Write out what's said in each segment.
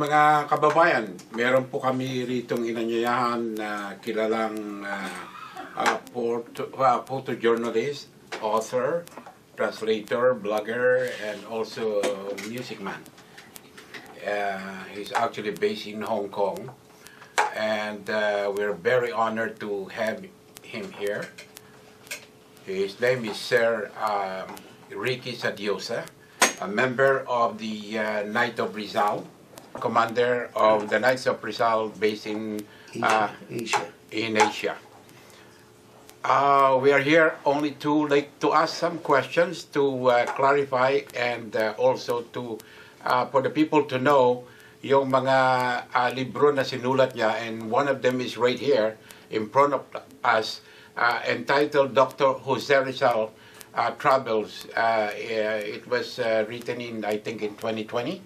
Mga kababayan, meron po kami ritong inanyayahan na kilalang photojournalist, author, translator, blogger, and also music man. He's actually based in Hong Kong, and we're very honored to have him here. His name is Sir Ricky Sadiosa, a member of the Knight of Rizal, commander of the Knights of Rizal based in Asia. We are here only to ask some questions, to clarify, and also to for the people to know yung mga libro na sinulat niya, and one of them is right here in front of us, entitled Dr. Jose Rizal Travels. It was written in, I think, in 2020,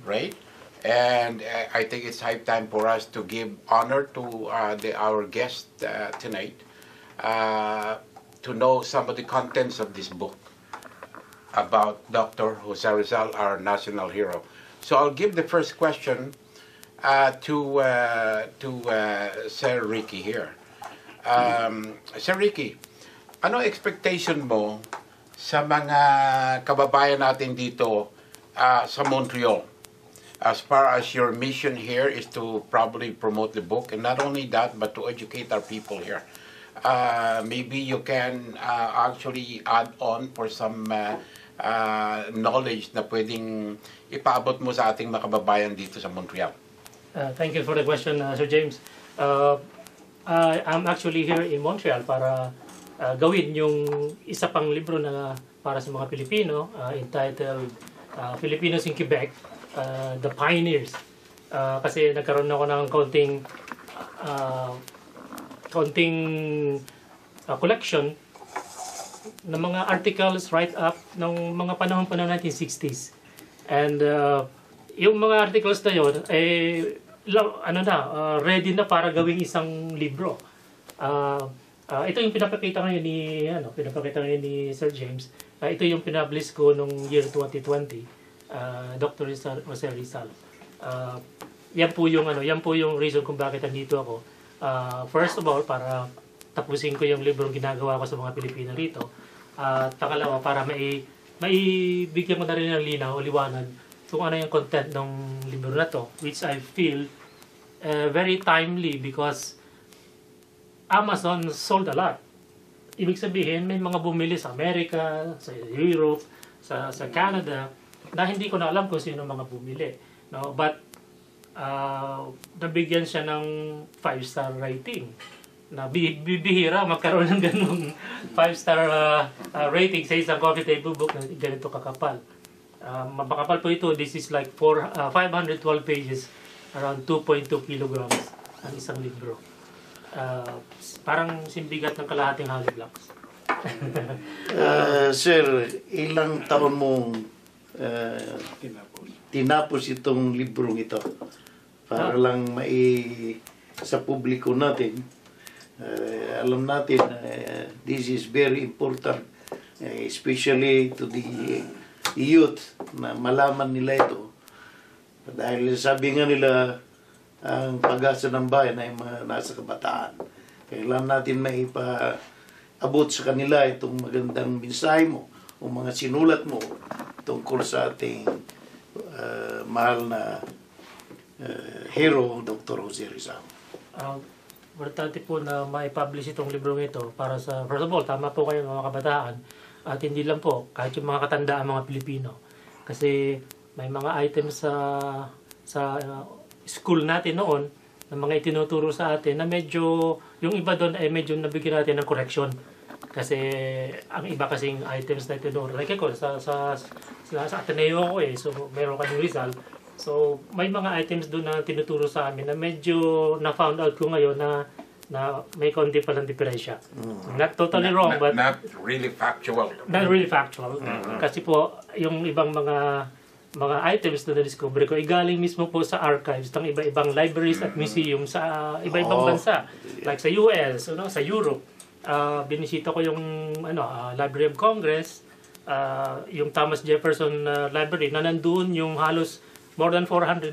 right? And I think it's high time for us to give honor to our guest tonight, to know some of the contents of this book about Dr. Jose Rizal, our national hero. So I'll give the first question to Sir Ricky here. Sir Ricky, ano expectation mo sa mga kababayan natin dito sa Montreal? As far as your mission here is to probably promote the book, and not only that, but to educate our people here. Maybe you can actually add on for some knowledge na pwedeng ipaabot mo sa ating mga kababayan dito sa Montreal. Thank you for the question, Sir James. I'm actually here in Montreal para gawin yung isa pang libro na para sa mga Pilipino, entitled Filipinos in Quebec, The Pioneers. Kasi nagkaroon ako ng konting collection ng mga articles, write-up ng mga panahon 1960s. And yung mga articles na yun, ready na para gawing isang libro. Ito yung pinapakita ngayon ni Sir James. Ito yung pinablish ko nung year 2020. Dr. Jose Rizal. Yan po yung reason kung bakit nandito ako. First of all, para tapusin ko yung librong ginagawa ko sa mga Pilipino rito. Pangalawa, para maibigyan ko na rin ng linaw o liwanag kung ano yung content ng libro na to, which I feel very timely because Amazon sold a lot. Ibig sabihin, may mga bumili sa Amerika, sa Europe, sa Canada, na hindi ko na alam kung sino mga bumili. No? But, nabigyan siya ng 5-star rating. Na bibihira magkaroon ng ganung 5-star rating sa isang coffee table book na ganito kakapal. Mapakapal po ito. This is like 512 pages, around 2.2 kilograms ang isang libro. Parang simbigat ng kalahating hollow blocks. Sir, ilang taon mong tinapos itong librong ito para lang sa publiko natin, alam natin this is very important, especially to the youth, na malaman nila ito dahil sabi nga nila ang pag-asa ng bayan ay mga nasa kabataan. Kailangan natin maipaabot sa kanila itong magandang mensahe mo o mga sinulat mo tungkol sa ating mahal na hero, Dr. Jose Rizal. Importante po na mai-publish itong librong ito para sa, first of all, tama po kayo mga kabataan, at hindi lang po, kahit yung mga katandaan mga Pilipino. Kasi may mga items sa school natin noon, na mga itinuturo sa atin, na medyo, yung iba doon ay medyo nabigyan natin ng correction. Kasi ang iba kasing items na itinuro, like ako, sa Ateneo ako so meron kaming Rizal. So may mga items doon na tinuturo sa amin na medyo na-found out ko ngayon na may konti palang diferensya. Not totally wrong, but not really factual. Not really factual. Kasi po, yung ibang mga items na na-discover ko, galing mismo po sa archives ng iba-ibang libraries at museum sa iba-ibang bansa. Like sa US, sa Europe. Binisita ko yung Library of Congress, yung Thomas Jefferson Library, na nandoon yung halos more than 400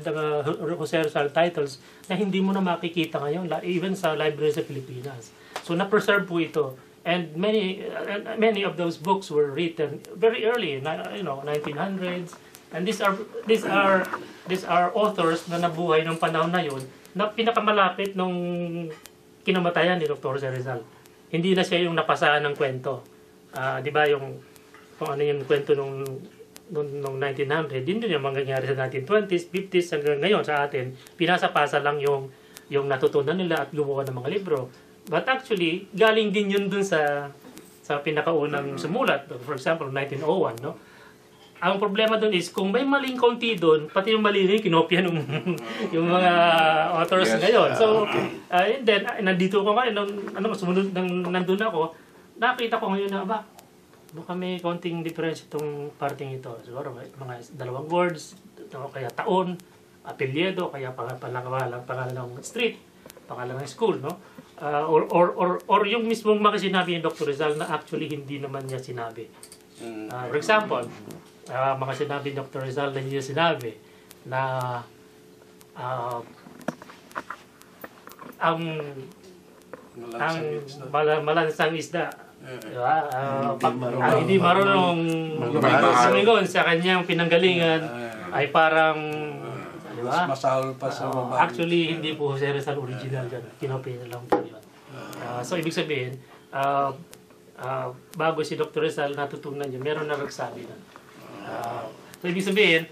Jose Rizal titles na hindi mo na makikita ngayon, even sa library sa Pilipinas. So na-preserve po ito. And many of those books were written very early, 1900s. And these are authors na nabuhay ng panahon na yun na pinakamalapit nung kinamatayan ni Dr. Jose Rizal. Hindi na siya yung napasahan ng kwento. Di ba kung ano yung kwento nung 1900, hindi yung mangyayari sa 1920s, 50s hanggang ngayon sa atin, pinasa-pasa lang yung natutunan nila at gumawa ng mga libro. But actually, galing din yun dun sa pinakaunang sumulat. For example, 1901, no? Ang problema dun is, kung may maling kaunti dun, pati yung mali rin, kinopya nung yung mga authors ngayon. So, and then, nandito ko ngayon, sumunod nandun ako, nakita ko ngayon na, baka may kaunting difference itong parting ito. Siguro, mga 2 words, kaya taon, apelyedo, kaya pangalan ng street, pangalan ng school, no? Or yung mismong mga sinabi ni Dr. Rizal na actually hindi naman niya sinabi. For example, mga sinabi ni Dr. Rizal na niya sinabi na ang malansang isda, diba? Hindi marunong sumingon sa kanyang pinanggalingan ay parang, diba? Masahol pa sa babae. Actually, hindi po Jose Rizal original dyan. Kinopy na lang po yun. So, ibig sabihin, bago si Dr. Rizal natutunan niya, meron na nagsabi na. So, ibig sabihin,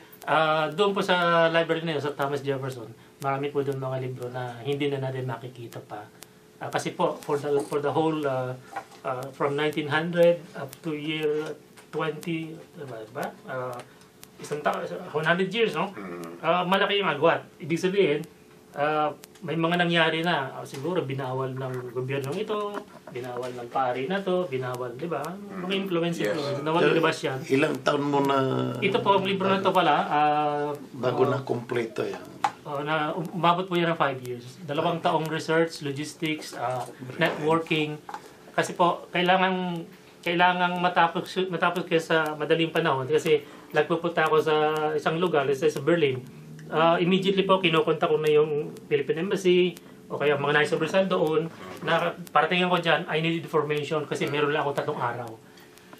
doon po sa library na yun, sa Thomas Jefferson, marami po doon mga libro na hindi na natin makikita pa. Kasi po, for the whole, from 1900 up to year 20, diba? 100 years, no? Malaki yung agwat. Ibig sabihin, may mga nangyari na. Siguro, binawal ng gobyerno ito, binawal ng pari na to, binawal, di ba? Mga influence. Nawalibas yan. Ilang taon mo na... Ito po, ang libro na to pala. bago na kompleto yan. Umabot po yan ng 5 years. 2 taong research, logistics, networking. Kasi po, kailangan matapos kayo sa madaling panahon. Kasi nagpupunta ako sa isang lugar, sa Berlin. Immediately po, kinukontak ko na yung Philippine Embassy o kaya mga nais of Rizal doon na paratingin ko dyan, I need information kasi meron lang ako 3 araw.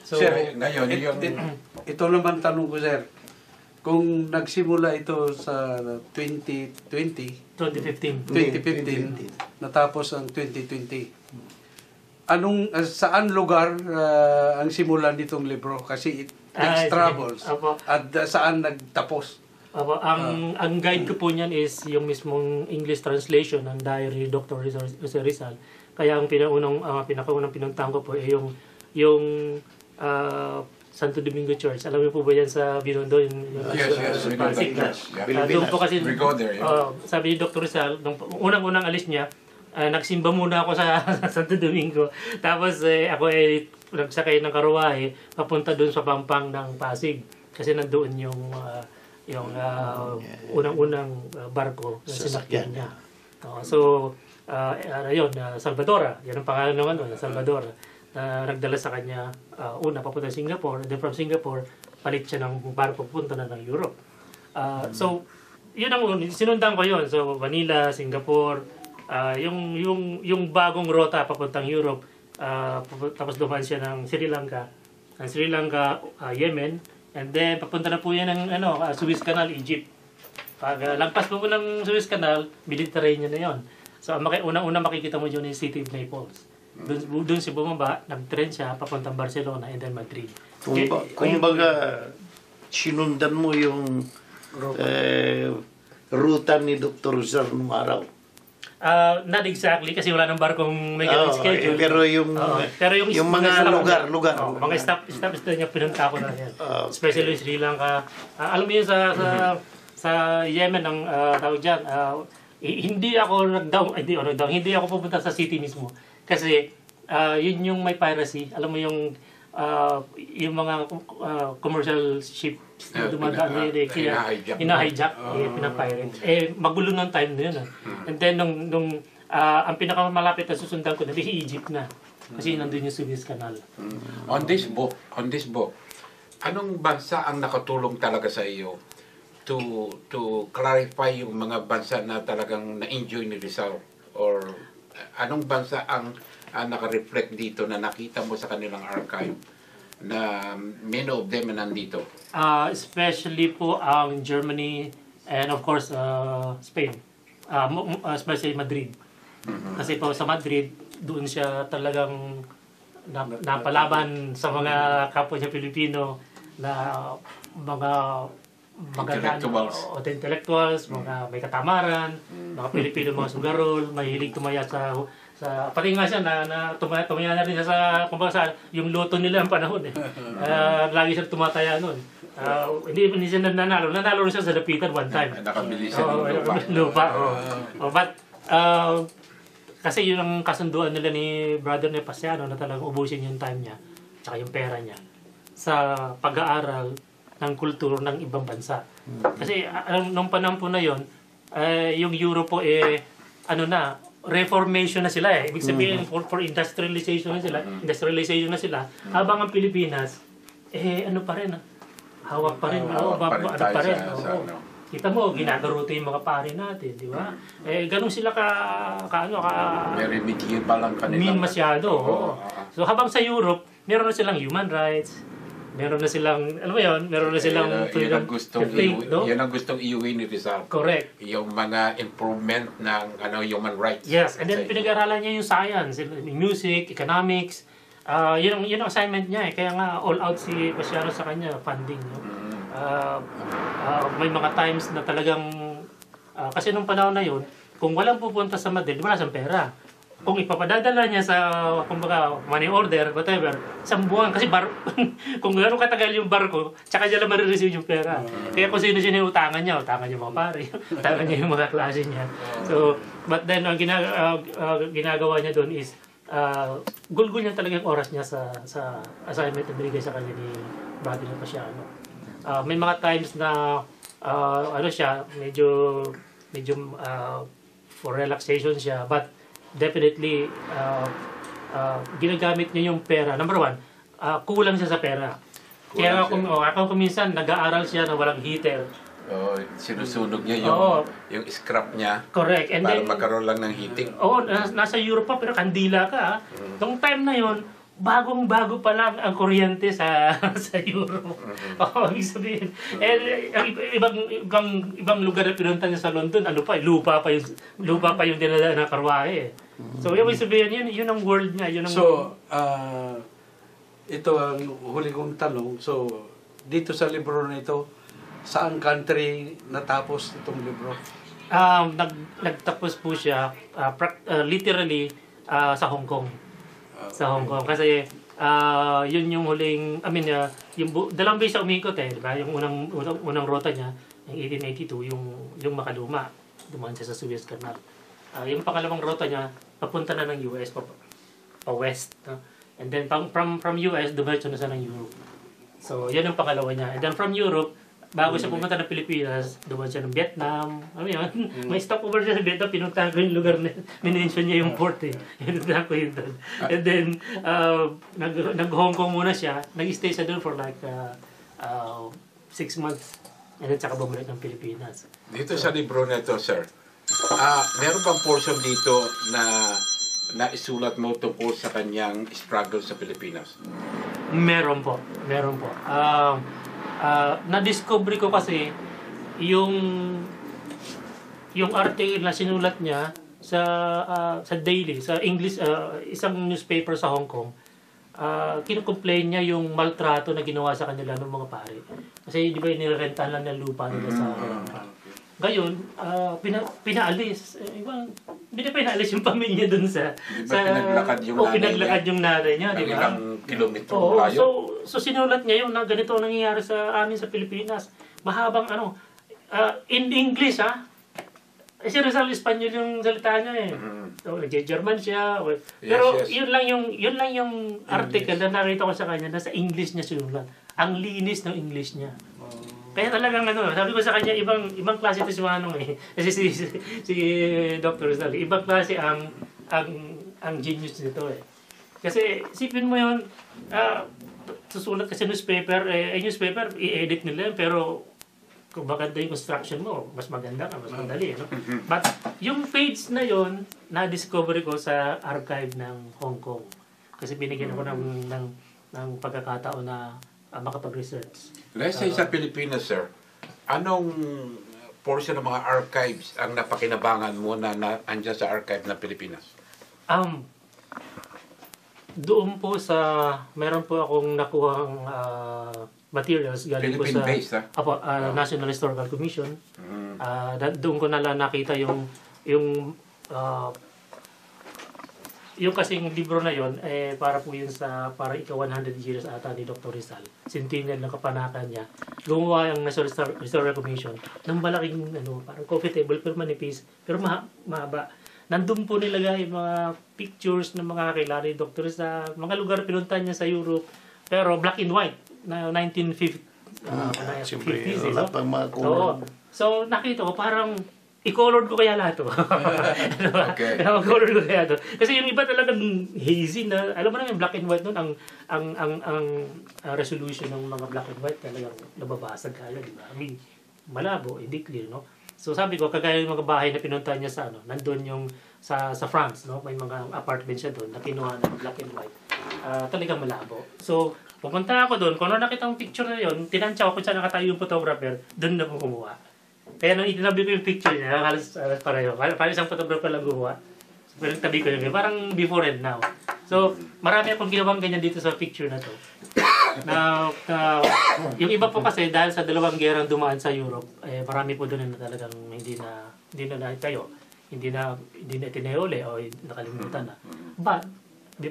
So, Sir, ngayon, ito naman tanong ko, sir. Kung nagsimula ito sa 2015. 2015, natapos ang 2020. Saan lugar ang simulan nitong libro? Kasi it takes travels. At saan nagtapos? Ang guide ko po niyan is yung mismong English translation ng diary ni Dr. Jose Rizal. Kaya ang pinakaunang pinuntahan ko po ay yung Santo Domingo Church. Alam niyo po ba yan sa Binondo? Yes. Doon po kasi, We go there, yeah. sabi ni Dr. Rizal, nung unang alis niya, nagsimba muna ako sa Santo Domingo. Tapos ako ay nagsakay ng karuwahe papunta doon sa pampang ng Pasig. Kasi nandoon yung unang barko na sinakyan niya. Salvadora. Yan ang pangalan ng Salvadora. Nagdala sa kanya una papunta sa Singapore, then from Singapore palit siya ng barko papunta na ng Europe. So yun ang sinundan ko yun. So Manila, Singapore, yung bagong rota papuntang Europe, tapos dumaan siya ng Sri Lanka, Yemen, and then papunta na po yan ng Suez Canal, Egypt. Pag lagpas po ng Suez Canal, Mediterranean na yon. So unang-una makikita mo dyan yung City of Naples. Doon si bumaba, nag-train siya papuntang Barcelona and then Madrid. Kumbaga, sinundan mo yung ruta ni Dr. Rizal nung araw. Not exactly kasi wala nang barkong may ganung schedule. Pero yung mga lugar. Mga stops na niya pinunta ko na yan. Especially Sri Lanka. Alam mo yun sa Yemen ang tawag dyan. Hindi ako pupunta sa city mismo. Kasi yun yung may piracy. Alam mo yung mga commercial ship na dumadaan hina-hijack, pinapirate. Magulo ng time na yun. And then, ang pinakamalapit na susundan ko na, Egypt na. Kasi nandun yung Suez Canal. On this book, anong bansa ang nakatulong talaga sa iyo to clarify yung mga bansa na talagang na-enjoy ni Rizal, or anong bansa ang naka-reflect dito na nakita mo sa kanilang archive na many of them na nandito? Especially po ang Germany and of course Spain. Especially Madrid. Kasi po sa Madrid, doon siya talagang napalaban sa mga kapwa niya Pilipino na mga intellectuals, mga may katamaran, mga Pilipino, mga sugarol, mahilig tumaya sa pati nga siya na tumaya na rin siya sa kumbaga sa yung loto nila ang panahon eh. Lagi siya tumataya noon. Hindi siya nanalo rin siya sa lapitan one time. Nakabili siya ng lupa. But kasi yun ang kasunduan nila ni Brother Nepasiano na talagang ubusin yung time niya tsaka yung pera niya sa pag-aaral ng kultura ng ibang bansa. Kasi nung panahon po na yon, yung Europe po reformation na sila eh. Ibig sabihin for industrialization na sila. Habang ang Pilipinas ano pa rin hawak pa rin, Kita mo, ginagaruto yung mga pare natin, di ba? Ganun sila very medieval lang kanila. Masyado. So habang sa Europe, meron na silang human rights, meron na silang, meron na silang yun ang gustong iuwi ni Rizal. Correct. Yung mga improvement ng human rights. Yes, and then pinag-aralan niya yung science, music, economics. Yun ang assignment niya eh. Kaya nga all out si Pasiano sa kanya, funding. No? May mga times na talagang kasi nung panahon na yun, kung walang pupunta sa Madrid, wala siyang pera. Kung ipapadadala niya sa kumbaga money order, whatever, isang buwan kasi kung gano'ng katagal yung barko, tsaka niya lang marireceive yung pera. Kaya kung sino siya utangan niya yung mga pare, utangan niya yung mga klase niya. So, but then ang ginagawa niya doon is gulgul niya talaga yung oras niya sa assignment na binigay sa kanya ni Brother Nepasiano. May mga times na siya medyo for relaxation siya, but definitely ginagamit niya yung pera. Number one, kulang siya sa pera. Kaya ako minsan nag-aaral siya na walang heater. Sinusunog niya yung scrap niya. Correct. And para then, magkaroon lang ng heating. Nasa Europe pa pero kandila ka. Nung time na yon, bagong-bago pa lang ang kuryente sa Europe. Ibig sabihin. Ang ibang lugar na pinunta niya sa London, lupa pa yung dinala na karwahe. So, ibig sabihin, yun ang world niya. Ito ang huli kong tanong. So, dito sa libro na ito, saan country natapos itong libro? Nagtapos po siya, literally, sa Hong Kong. Sa Hong Kong. Kasi, yun yung huling, dalawang beses siya umikot diba? Yung unang rota niya, yung 1882, yung makaluma. Dumaan siya sa Suez Canal. Yung pangalawang rota niya, papunta na ng US, pa west. And then, from US, dumiretso na siya ng Europe. So, yan yung pangalawa niya. And then, from Europe, bago siya pumunta ng Pilipinas, dumaan siya ng Vietnam. May stopover siya sa Vietnam, pinuntahan ko yung lugar na minention niya yung port eh. Pinuntahan ko yun doon. And then, nag-Hong Kong muna siya. Nag-stay siya doon for like 6 months. And then, saka bumalik ng Pilipinas. Dito sa libro na ito, sir, meron bang portion dito na isulat mo tungkol sa kanyang struggle sa Pilipinas? Meron po. Na-discover ko kasi yung article na sinulat niya sa daily, sa English, isang newspaper sa Hong Kong. Kino-complain niya yung maltrato na ginawa sa kanila ng mga pare. Kasi di ba nirerentahan lang ng lupa nila sa Ngayon, pinaalis. Pinaalis yung pamilya dun sa... pinaglakad yung nanay niya, di ba? Ilang kilometro layo. So sinulat niya yung ganito ang nangyayari sa amin sa Pilipinas. Mahabang in English si Rizal Espanyol yung salita niya eh. So, German siya. Pero yun lang yung article na nakita ko sa kanya na sa English niya sinulat. Ang linis ng English niya. Kaya talagang sabi ko sa kanya, ibang klase ito si Manong eh. Kasi si Dr. Rizal, ibang klase ang genius nito eh. Kasi isipin mo yun, susulat kasi newspaper, newspaper, i-edit nila yun, pero kung maganda yung construction mo, mas maganda ka, mas madali, no? But yung page na yon na-discover ko sa archive ng Hong Kong. Kasi binigyan ako ng pagkakataon na makapag-research. Let's say sa Pilipinas, sir, anong portion ng mga archives ang napakinabangan mo na andyan sa archive ng Pilipinas? Doon po meron po akong nakuhang materials galing po sa Philippine-based, National Historical Commission. Doon ko na lang nakita yung kasing libro na yon para po yun sa para ika 100 years ata ni Dr. Rizal. Centennial ng kapanakan niya. Gumawa yung National Historical Commission ng malaking parang coffee table pero manipis pero mahaba. Nandun po nilagay yung mga pictures ng mga kakilala ni Dr. Rizal, mga lugar pinuntahan niya sa Europe pero black and white na 1950 Siyempre, 50s, wala pang mga color. So nakita ko parang i-colored ko kaya lahat to. Okay. I-colored ko kaya to. Kasi yung iba talagang hazy na, alam mo naman black and white nun, ang resolution ng mga black and white talagang nababasag kaya, di ba? I mean, malabo, hindi clear, no? So sabi ko, kagaya yung mga bahay na pinuntahan niya sa nandun yung sa France, no? May mga apartment siya doon na kinuha ng black and white. Talagang malabo. So, pupunta ako doon, kung ano nakita ang picture na yun, tinansya ko kung saan nakatayo yung photographer, doon na po kumuha. Kaya nung itinabi ko yung picture niya, halos pareho. Parang isang photographer lang gumawa. So, pero tabi ko yun. Parang before and now. So, marami akong ginawang ganyan dito sa picture na to. Yung iba po kasi, dahil sa dalawang gerang dumaan sa Europe, marami po doon na talagang hindi na tayo. Hindi na tinayole o nakalimutan na. But,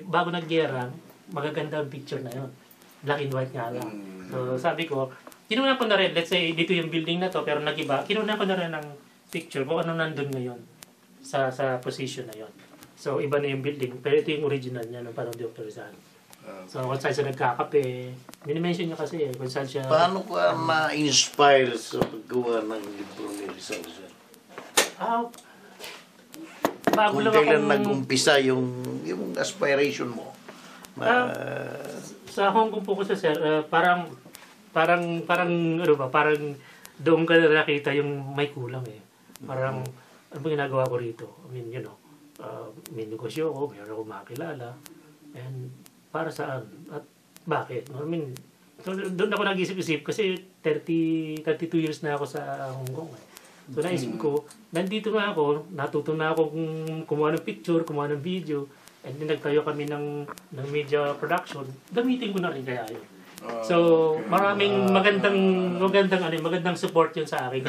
bago nag-gera, magaganda ang picture na yun. Black and white nga lang. So, sabi ko, kinuha ko na rin, let's say, dito yung building na to, pero nag-iba, kinuha ko na rin ng picture kung ano nandun ngayon sa position na yon. So, iba na yung building, pero ito yung original niya ng parang Dr. Rizal. So, kung saan siya nagkakape, minimension niya kasi kung saan siya... Paano ka ma-inspire sa paggawa ng libro ni Rizal? Bago Kung lang kailan akong... nag-umpisa yung aspiration mo? Sa Hong Kong po ko sir, parang doon ka na nakita yung may kulang eh. Parang, ano ba ginagawa ko rito? I mean, may negosyo ko, mayroon ako makilala. And para saan? At bakit? I mean, doon ako nag-isip-isip kasi 32 years na ako sa Hong Kong eh. So naisip ko, nandito na ako, natuto na ako kumuha ng picture, kumuha ng video, and then nagtayo kami ng media production, gamitin ko na rin kaya yun. So, maraming magandang support yun sa akin.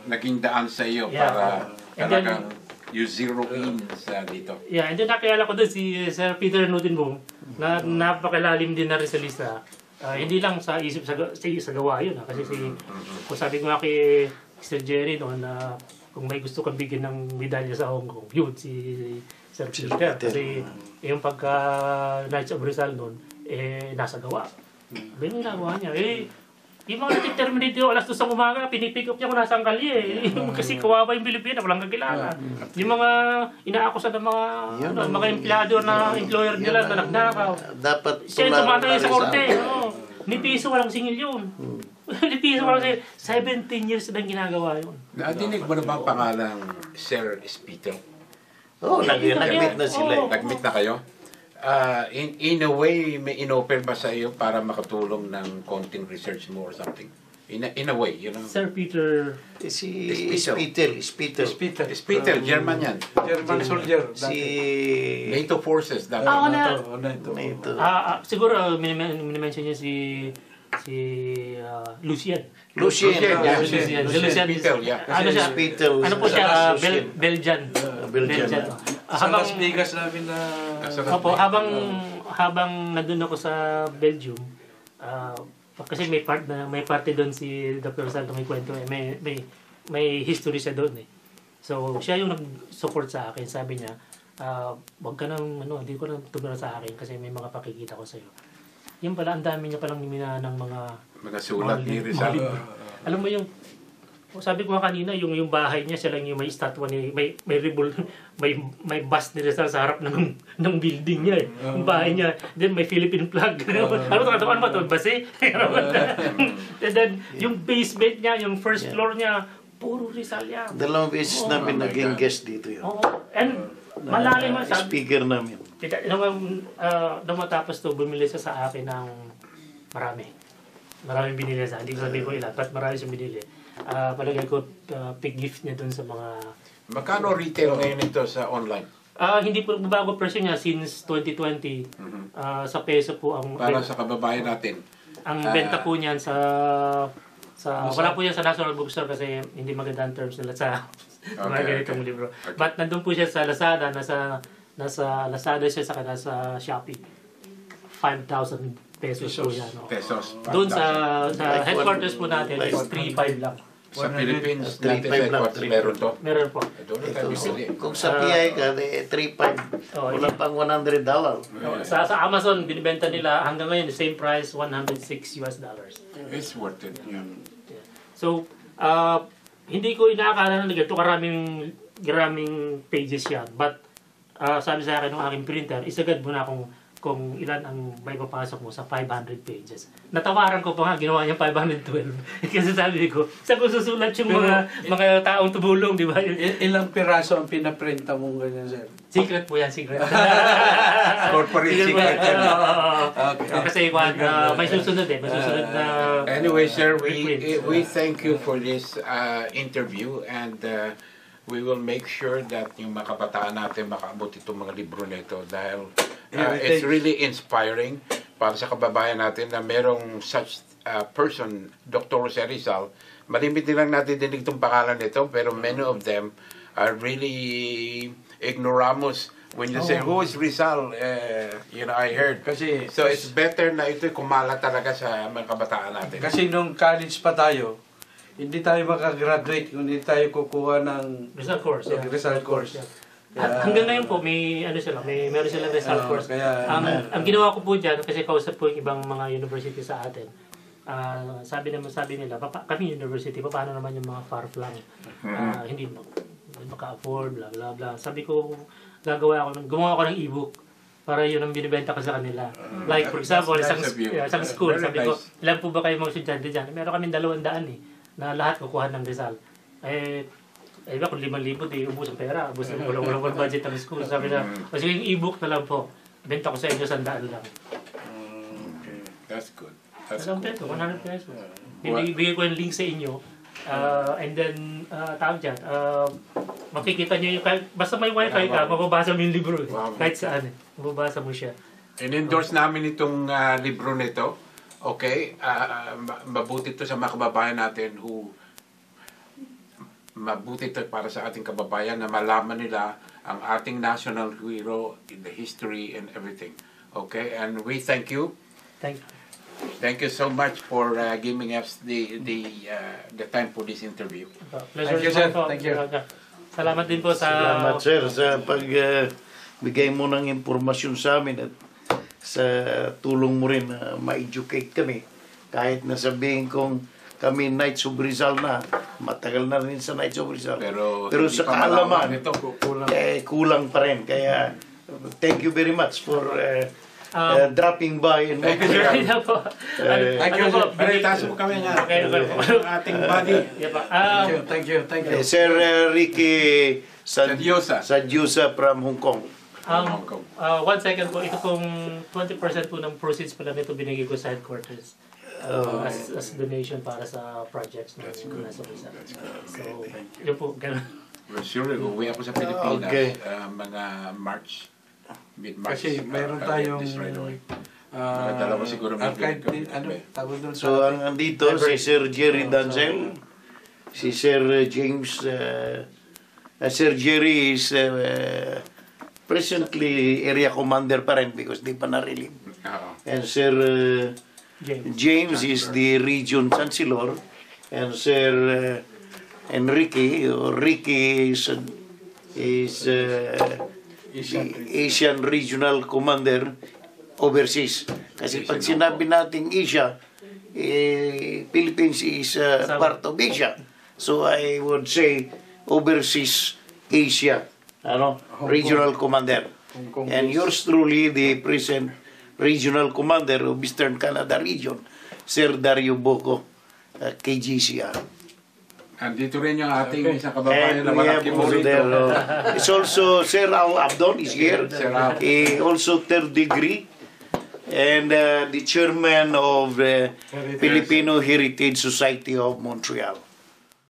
Naging daan sa iyo para talagang you zero in sa dito. Yeah, and then nakilala ko doon si Sir Peter Nutinbong na napakalalim din na Rizalista. Hindi lang sa isip sa gawa yun. Kasi kung sabi ko nga kay Sir Jerry noon na kung may gusto kang bigyan ng medalya sa Hong Kong, yun si Sir Peter. Kasi yung pagka Knights of Rizal noon, nasa gawa. Yung ginagawa niya, yung mga nati-terminate yun, alas 2 sa umaga, pinipick up niya kung nasa ang kalye. Kasi kawawa yung Pilipina, walang kakilala. Yung mga inaakusan ng mga empleyado na employer nila na nagnakaw. Dapat siya yung tumatay sa korte. Ni piso walang singil yun. Ni piso walang singil. 17 years na ginagawa yun. Nadinig mo na ba ang pangalang Sir Espito? Oo, nag-meet na sila. Nag-meet na kayo? In a way, may in-offer ba sa iyo para makatulong ng konting research mo or something? In a way, you know? Sir Peter... Si Spital, German yan. German soldier. Si... NATO forces. NATO. Siguro, minimension niya si Lucien. Lucien. Spital, yeah. Ano siya? Ano po siya? Belgian. Sa Las Vegas namin na... Opo, habang nandun ako sa Belgium, kasi may parte doon si Dr. Santo may kwento, may history siya doon eh. So, siya yung nag-support sa akin. Sabi niya, wag ka nang, hindi ko nang tumira sa akin kasi may mga pakikita ko sa'yo. Yung pala, ang dami niya palang niminahan ng mga sulat ni Rizal. Alam mo yung Sabi ko nga kanina, yung bahay niya, siya lang yung may statwa ni, may bust ni Rizal sa harap ng building niya eh. Yung bahay niya, then may Philippine flag. Ano ba ito? Basi? And then, yung basement niya, yung first floor niya, puro Rizal yan. Dalawang beses namin naging guest dito yun. And malalim man Speaker namin. Nung matapos to, bumili siya sa akin ng maraming binili sa. Hindi ko sabihin ko ilan, but marami siyang binili. Palagay ko gift niya dun sa mga... Magkano retail ngayon ito sa online? Hindi po bago presyo niya since 2020. Sa peso po ang... Para sa kababayan natin. Ang benta po niyan wala po yan sa National Bookstore kasi hindi maganda ang terms nila sa mga ganitong libro. Okay. But nandun po siya sa Lazada, nasa Lazada siya sa Shopee. 5,000 pesos po yan. No? Pesos. Doon sa headquarters po natin is 3,500 lang. Sa Philippines, 3,500 natin headquarters, meron to. Meron po. Doon na tayo bibili. Kung sa PI ka, 3,500. Wala pang $100. Sa Amazon, binibenta nila hanggang ngayon, the same price, $106. It's worth it. Yeah. So, hindi ko inaakala na ganito karaming pages yan. But, sabi sa akin ng aking printer, isagad mo na kung ilan ang may papasok mo sa 500 pages. Natawaran ko pa nga, ginawa niya 512. Kasi sabi ko, saan ko susulat yung mga taong tumulong, di ba? Ilang piraso ang pinaprinta mo ganyan, sir? Secret po yan, secret. Corporate secret. Okay. Kasi may susunod may susunod na... Anyway, sir, we thank you for this interview, and we will make sure that yung mga kabataan natin makaabot itong mga libro nito dahil it's really inspiring para sa kababayan natin na merong such person, Dr. Jose Rizal. Malimit nilang natin dinig itong pangalan nito, pero many of them are really ignoramus. When you say, who is Rizal? I heard. So it's better na ito kumalat talaga sa mga kabataan natin. Kasi nung college pa tayo, hindi tayo makagraduate kung hindi tayo kukuha ng Rizal course. Rizal course. At hanggang ngayon po, meron silang Rizal course. Ang ginawa ko po dyan, kasi kausap po yung ibang mga university sa atin, sabi nila, kami university, paano naman yung mga far-flung, hindi maka-afford, blah blah blah. Sabi ko, gumawa ako ng ebook para yun ang binibenta ko sa kanila. Like for example, isang school, sabi ko, ilan po ba kayo mga estudyante dyan? Meron kami 200 na lahat kukuha ng Rizal. Iba kung 5,000 ubus ang pera, ubus ang walang budget ng school. Sabi na, sige yung ebook na lang po, benta ko sa inyo 100 lang. Okay, that's good. Isang peso, 100 pesos. Bigay ko yung link sa inyo. And then, tawag dyan, makikita nyo yung, basta may wifi ka, mababasa mo yung libro. Kahit saan, mababasa mo siya. In-endorse namin itong libro nito. Okay? Mabuti ito sa mga kababayan natin mabuti ito para sa ating kababayan na malaman nila ang ating national hero in the history and everything. Okay? And we thank you. Thank you so much for giving us the time for this interview. Pleasure. Thank you, sir. Thank you. Salamat din po sa... Salamat, sir, sa pagbigay mo ng impormasyon sa amin at sa tulong mo rin na ma-educate kami. Kahit nasabihin kong kami Knights of Rizal na, matagal na rin sa Knights of Rizal. Pero sa kaalaman, kulang pa rin. Kaya, thank you very much for dropping by. And thank you, sir. Thank you, sir. Balitaso mo kami nga. Ating body. Thank you. Sir Ricky Sadyosa from Hong Kong. 1 second po, ito pong 20% po ng proceeds pala nito binigay ko sa headquarters. As donation para sa projects na nasa Rizal. So, yun po, ganun. Well, sure, uwi ako sa Pilipinas, mga mid-March. Kasi mayroon tayong dalawa siguro archive din, tawag doon. So, andito si Sir Jerry Danzel, si Sir James, Sir Jerry is presently area commander pa rin because di pa na-relieve. And Sir James is the region chancellor, and Sir Ricky is the Asian regional commander overseas. Kasi pag sinabi nating Asia, Philippines is part of Asia. So I would say Overseas Asia, Regional Commander. Hong Kong And base. yours truly, the present Regional Commander of Eastern Canada Region, Sir Dario Boco, KGCR. Andito rin yung ating isang kababayan And na we have malaki also mo there, rito. it's also Sir Al Abdon is here. Sir Al. Also third degree. And the chairman of Filipino Heritage Society of Montreal.